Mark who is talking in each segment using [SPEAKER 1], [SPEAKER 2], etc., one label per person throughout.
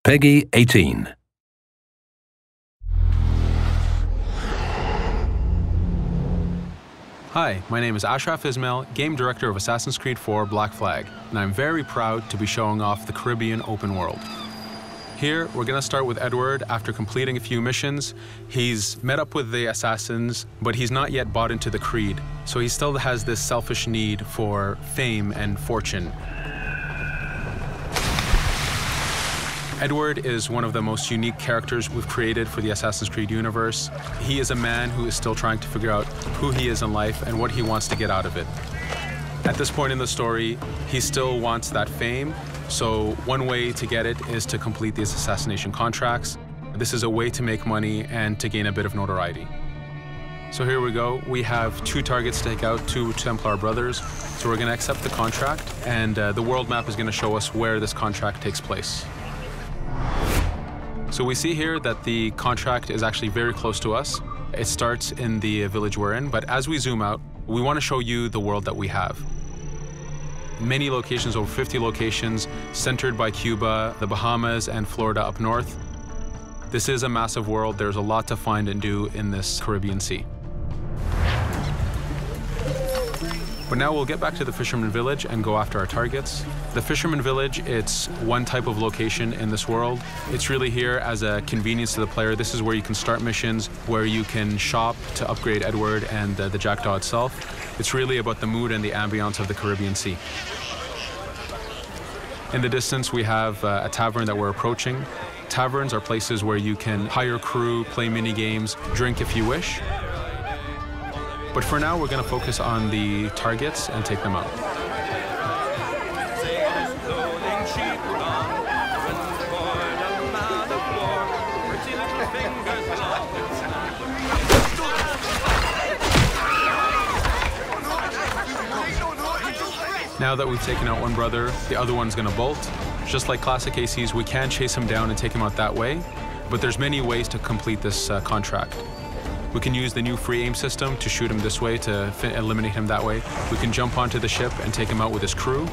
[SPEAKER 1] Peggy 18.
[SPEAKER 2] Hi, my name is Ashraf Ismail, Game Director of Assassin's Creed 4 Black Flag, and I'm very proud to be showing off the Caribbean open world. Here, we're going to start with Edward. After completing a few missions, he's met up with the assassins, but he's not yet bought into the creed, so he still has this selfish need for fame and fortune. Edward is one of the most unique characters we've created for the Assassin's Creed universe. He is a man who is still trying to figure out who he is in life and what he wants to get out of it. At this point in the story, he still wants that fame, so one way to get it is to complete these assassination contracts. This is a way to make money and to gain a bit of notoriety. So here we go. We have 2 targets to take out, 2 Templar brothers. So we're going to accept the contract, and the world map is going to show us where this contract takes place. So we see here that the contract is actually very close to us. It starts in the village we're in, but as we zoom out, we want to show you the world that we have. Many locations, over 50 locations, centered by Cuba, the Bahamas, and Florida up north. This is a massive world. There's a lot to find and do in this Caribbean Sea. But now we'll get back to the Fisherman Village and go after our targets. The Fisherman Village, it's one type of location in this world. It's really here as a convenience to the player. This is where you can start missions, where you can shop to upgrade Edward and the Jackdaw itself. It's really about the mood and the ambiance of the Caribbean Sea. In the distance, we have a tavern that we're approaching. Taverns are places where you can hire crew, play mini games, drink if you wish. But for now, we're going to focus on the targets and take them out. Now that we've taken out one brother, the other one's going to bolt. Just like classic ACs, we can chase him down and take him out that way, but there's many ways to complete this contract. We can use the new free aim system to shoot him this way, to eliminate him that way. We can jump onto the ship and take him out with his crew,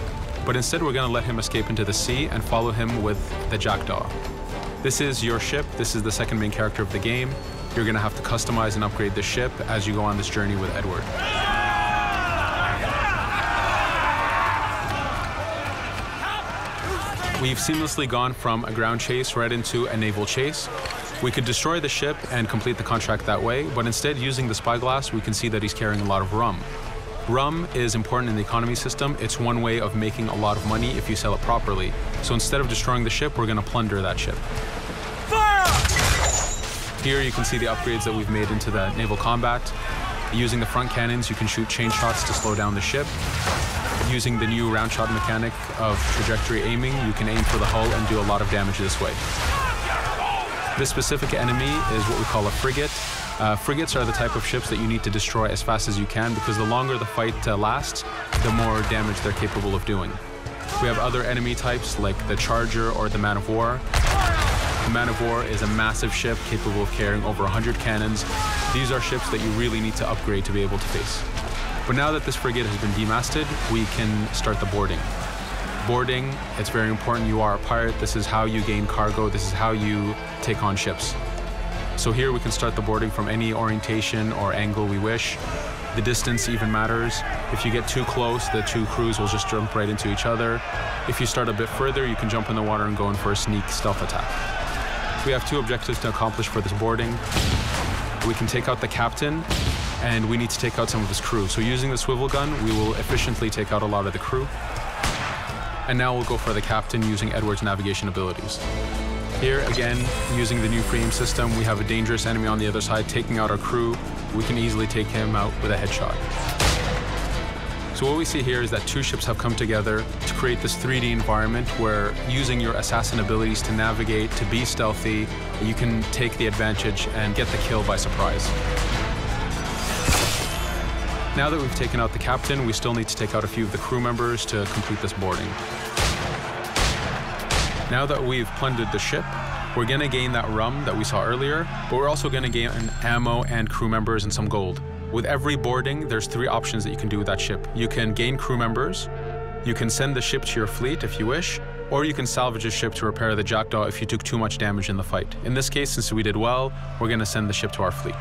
[SPEAKER 2] but instead we're going to let him escape into the sea and follow him with the Jackdaw. This is your ship. This is the second main character of the game. You're going to have to customize and upgrade the ship as you go on this journey with Edward. We've seamlessly gone from a ground chase right into a naval chase. We could destroy the ship and complete the contract that way, but instead, using the spyglass, we can see that he's carrying a lot of rum. Rum is important in the economy system. It's one way of making a lot of money if you sell it properly. So instead of destroying the ship, we're going to plunder that ship. Fire! Here you can see the upgrades that we've made into the Naval Combat. Using the front cannons, you can shoot chain shots to slow down the ship. Using the new round shot mechanic of trajectory aiming, you can aim for the hull and do a lot of damage this way. This specific enemy is what we call a frigate. Frigates are the type of ships that you need to destroy as fast as you can, because the longer the fight lasts, the more damage they're capable of doing. We have other enemy types like the Charger or the Man of War. The Man of War is a massive ship capable of carrying over 100 cannons. These are ships that you really need to upgrade to be able to face. But now that this frigate has been demasted, we can start the boarding. Boarding, it's very important. You are a pirate. This is how you gain cargo. This is how you take on ships. So here we can start the boarding from any orientation or angle we wish. The distance even matters. If you get too close, the 2 crews will just jump right into each other. If you start a bit further, you can jump in the water and go in for a sneak stealth attack. We have 2 objectives to accomplish for this boarding. We can take out the captain, and we need to take out some of his crew. So using the swivel gun, we will efficiently take out a lot of the crew. And now we'll go for the captain using Edward's navigation abilities. Here, again, using the new free aim system, we have a dangerous enemy on the other side taking out our crew. We can easily take him out with a headshot. So what we see here is that 2 ships have come together to create this 3D environment where, using your assassin abilities to navigate, to be stealthy, you can take the advantage and get the kill by surprise. Now that we've taken out the captain, we still need to take out a few of the crew members to complete this boarding. Now that we've plundered the ship, we're going to gain that rum that we saw earlier, but we're also going to gain ammo and crew members and some gold. With every boarding, there's 3 options that you can do with that ship. You can gain crew members, you can send the ship to your fleet if you wish, or you can salvage a ship to repair the Jackdaw if you took too much damage in the fight. In this case, since we did well, we're going to send the ship to our fleet.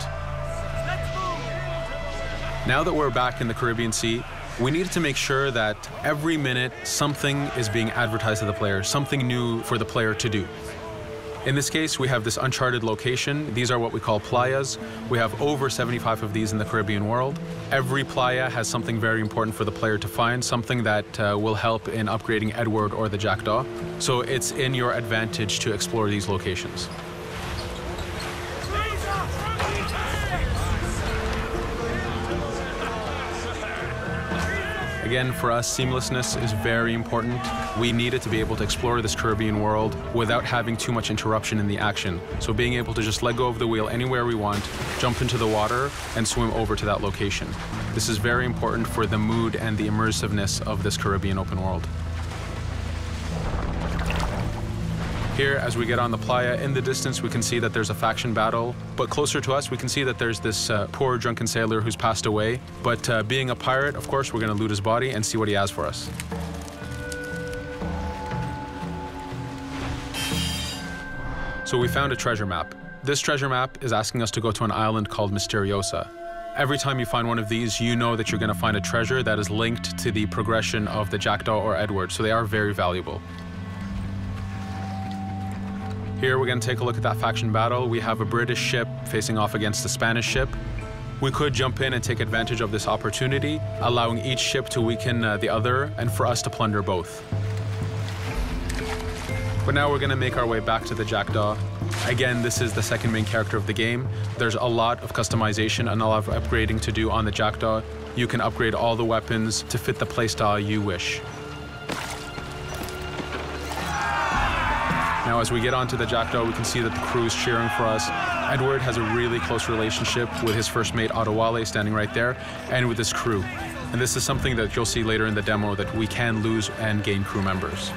[SPEAKER 2] Now that we're back in the Caribbean Sea, we needed to make sure that every minute something is being advertised to the player, something new for the player to do. In this case, we have this uncharted location. These are what we call playas. We have over 75 of these in the Caribbean world. Every playa has something very important for the player to find, something that will help in upgrading Edward or the Jackdaw. So it's in your advantage to explore these locations. Again, for us, seamlessness is very important. We needed to be able to explore this Caribbean world without having too much interruption in the action. So being able to just let go of the wheel anywhere we want, jump into the water, and swim over to that location. This is very important for the mood and the immersiveness of this Caribbean open world. Here, as we get on the playa, in the distance we can see that there's a faction battle, but closer to us we can see that there's this poor drunken sailor who's passed away. But being a pirate, of course, we're going to loot his body and see what he has for us. So we found a treasure map. This treasure map is asking us to go to an island called Misteriosa. Every time you find one of these, you know that you're going to find a treasure that is linked to the progression of the Jackdaw or Edward, so they are very valuable. Here we're going to take a look at that faction battle. We have a British ship facing off against a Spanish ship. We could jump in and take advantage of this opportunity, allowing each ship to weaken the other and for us to plunder both. But now we're going to make our way back to the Jackdaw. Again, this is the second main character of the game. There's a lot of customization and a lot of upgrading to do on the Jackdaw. You can upgrade all the weapons to fit the playstyle you wish. Now, as we get onto the Jackdaw, we can see that the crew is cheering for us. Edward has a really close relationship with his first mate, Adewale, standing right there, and with his crew. And this is something that you'll see later in the demo, that we can lose and gain crew members.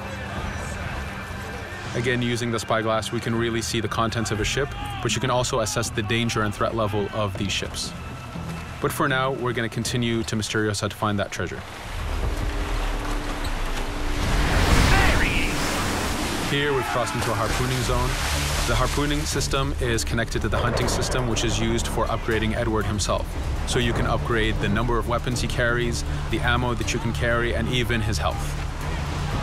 [SPEAKER 2] Again, using the spyglass, we can really see the contents of a ship, but you can also assess the danger and threat level of these ships. But for now, we're going to continue to Misteriosa to find that treasure. Here we've crossed into a harpooning zone. The harpooning system is connected to the hunting system, which is used for upgrading Edward himself. So you can upgrade the number of weapons he carries, the ammo that you can carry, and even his health.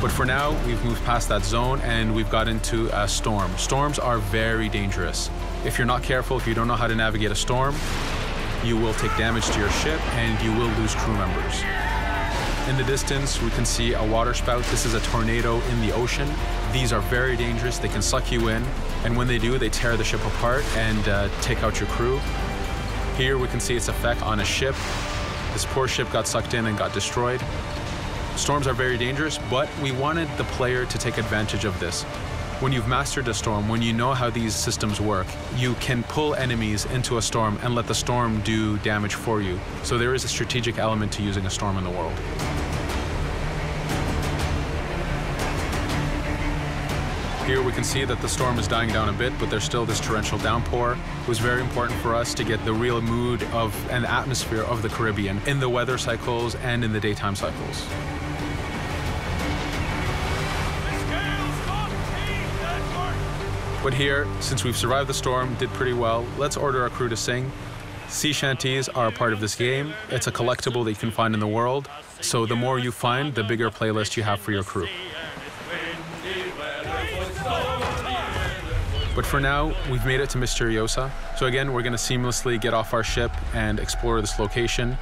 [SPEAKER 2] But for now, we've moved past that zone and we've got into a storm. Storms are very dangerous. If you're not careful, if you don't know how to navigate a storm, you will take damage to your ship and you will lose crew members. In the distance, we can see a water spout. This is a tornado in the ocean. These are very dangerous. They can suck you in, and when they do, they tear the ship apart and take out your crew. Here we can see its effect on a ship. This poor ship got sucked in and got destroyed. Storms are very dangerous, but we wanted the player to take advantage of this. When you've mastered a storm, when you know how these systems work, you can pull enemies into a storm and let the storm do damage for you. So there is a strategic element to using a storm in the world. Here we can see that the storm is dying down a bit, but there's still this torrential downpour. It was very important for us to get the real mood of and atmosphere of the Caribbean in the weather cycles and in the daytime cycles. But here, since we've survived the storm, did pretty well, let's order our crew to sing. Sea shanties are a part of this game. It's a collectible that you can find in the world. So the more you find, the bigger playlist you have for your crew. But for now, we've made it to Misteriosa. So again, we're going to seamlessly get off our ship and explore this location.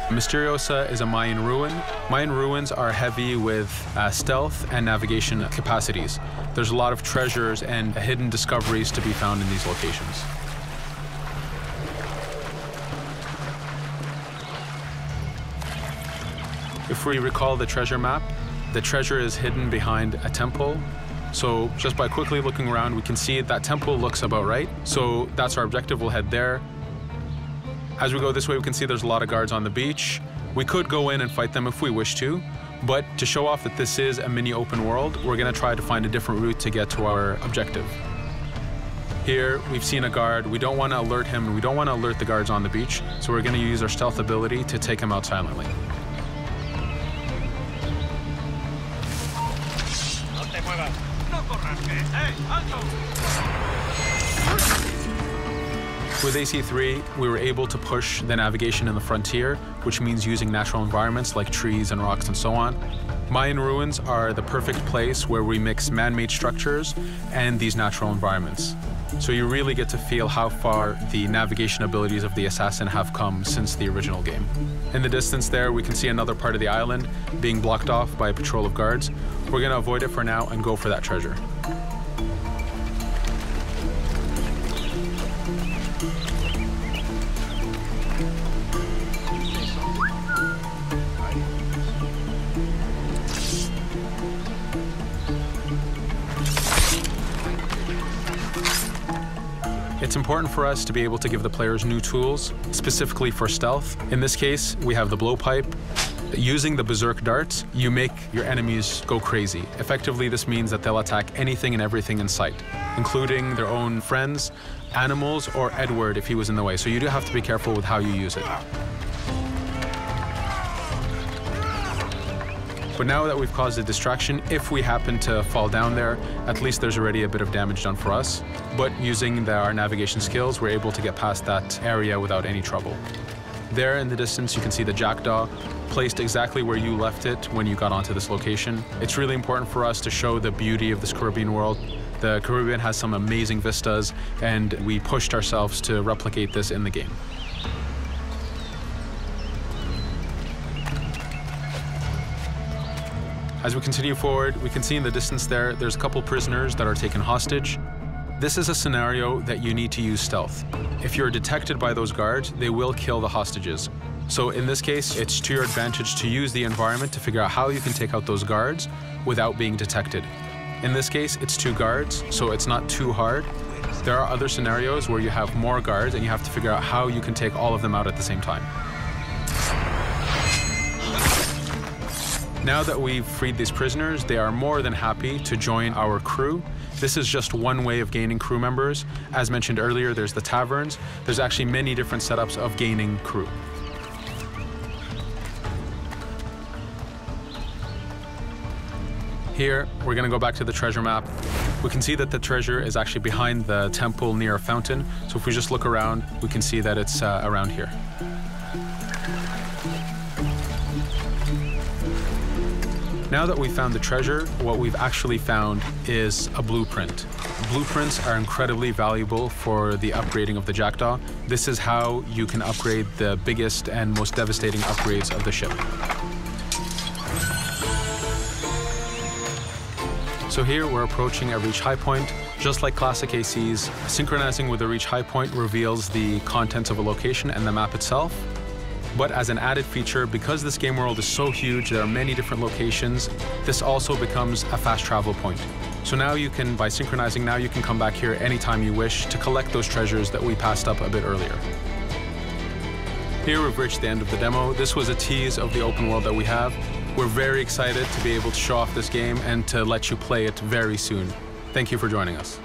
[SPEAKER 2] Misteriosa is a Mayan ruin. Mayan ruins are heavy with stealth and navigation capacities. There's a lot of treasures and hidden discoveries to be found in these locations. If we recall the treasure map, the treasure is hidden behind a temple. So just by quickly looking around, we can see that temple looks about right. So that's our objective. We'll head there. As we go this way, we can see there's a lot of guards on the beach. We could go in and fight them if we wish to, but to show off that this is a mini open world, we're going to try to find a different route to get to our objective. Here, we've seen a guard. We don't want to alert him, and we don't want to alert the guards on the beach, so we're going to use our stealth ability to take him out silently.
[SPEAKER 1] No te muevas.
[SPEAKER 2] With AC3, we were able to push the navigation in the frontier, which means using natural environments like trees and rocks and so on. Mayan ruins are the perfect place where we mix man-made structures and these natural environments. So you really get to feel how far the navigation abilities of the assassin have come since the original game. In the distance there, we can see another part of the island being blocked off by a patrol of guards. We're going to avoid it for now and go for that treasure. It's important for us to be able to give the players new tools, specifically for stealth. In this case, we have the blowpipe. Using the Berserk Darts, you make your enemies go crazy. Effectively, this means that they'll attack anything and everything in sight, including their own friends, animals, or Edward if he was in the way. So you do have to be careful with how you use it. But now that we've caused a distraction, if we happen to fall down there, at least there's already a bit of damage done for us. But using our navigation skills, we're able to get past that area without any trouble. There in the distance, you can see the Jackdaw, placed exactly where you left it when you got onto this location. It's really important for us to show the beauty of this Caribbean world. The Caribbean has some amazing vistas, and we pushed ourselves to replicate this in the game. As we continue forward, we can see in the distance there's a couple prisoners that are taken hostage. This is a scenario that you need to use stealth. If you're detected by those guards, they will kill the hostages. So in this case, it's to your advantage to use the environment to figure out how you can take out those guards without being detected. In this case, it's 2 guards, so it's not too hard. There are other scenarios where you have more guards and you have to figure out how you can take all of them out at the same time. Now that we've freed these prisoners, they are more than happy to join our crew. This is just one way of gaining crew members. As mentioned earlier, there's the taverns. There's actually many different setups of gaining crew. Here, we're going to go back to the treasure map. We can see that the treasure is actually behind the temple near a fountain. So if we just look around, we can see that it's around here. Now that we've found the treasure, what we've actually found is a blueprint. Blueprints are incredibly valuable for the upgrading of the Jackdaw. This is how you can upgrade the biggest and most devastating upgrades of the ship. So here we're approaching a reach high point. Just like classic ACs, synchronizing with a reach high point reveals the contents of a location and the map itself. But as an added feature, because this game world is so huge, there are many different locations, this also becomes a fast travel point. So now you can, by synchronizing, now you can come back here anytime you wish to collect those treasures that we passed up a bit earlier. Here we've reached the end of the demo. This was a tease of the open world that we have. We're very excited to be able to show off this game and to let you play it very soon. Thank you for joining us.